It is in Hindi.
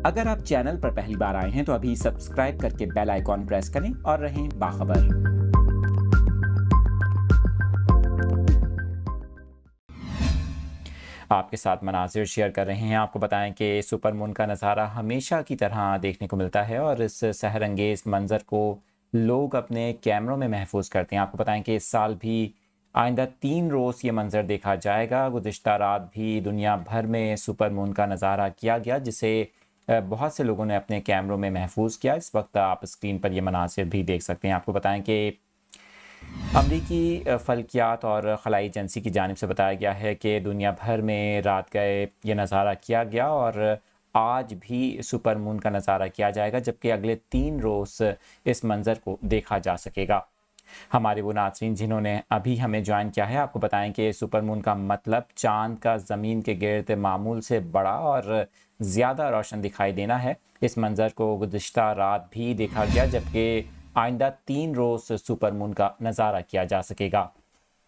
अगर आप चैनल पर पहली बार आए हैं तो अभी सब्सक्राइब करके बेल आइकॉन प्रेस करें और रहें बाखबर। आपके साथ मनाज़िर शेयर कर रहे हैं। आपको बताएं कि सुपर मून का नज़ारा हमेशा की तरह देखने को मिलता है और इस सहरंगेज़ मंज़र को लोग अपने कैमरों में महफूज करते हैं। आपको बताएं कि इस साल भी आइंदा 3 रोज़ ये मंज़र देखा जाएगा। गुज़िश्ता रात भी दुनिया भर में सुपर मून का नज़ारा किया गया, जिसे बहुत से लोगों ने अपने कैमरों में महफूज किया। इस वक्त आप स्क्रीन पर ये मनाज़िर भी देख सकते हैं। आपको बताएं कि अमरीकी फ़ल्कियात और ख़लाई एजेंसी की जानिब से बताया गया है कि दुनिया भर में रात गए ये नज़ारा किया गया और आज भी सुपर मून का नज़ारा किया जाएगा, जबकि अगले 3 रोज़ इस मंज़र को देखा जा सकेगा। हमारे वो नाज़रीन जिन्होंने अभी हमें ज्वाइन किया है, आपको बताएं कि सुपर मून का मतलब चाँद का ज़मीन के गिर्द मामूल से बड़ा और ज़्यादा रोशन दिखाई देना है। इस मंज़र को गुज़िश्ता रात भी देखा गया, जबकि आइंदा 3 रोज़ सुपर मून का नज़ारा किया जा सकेगा।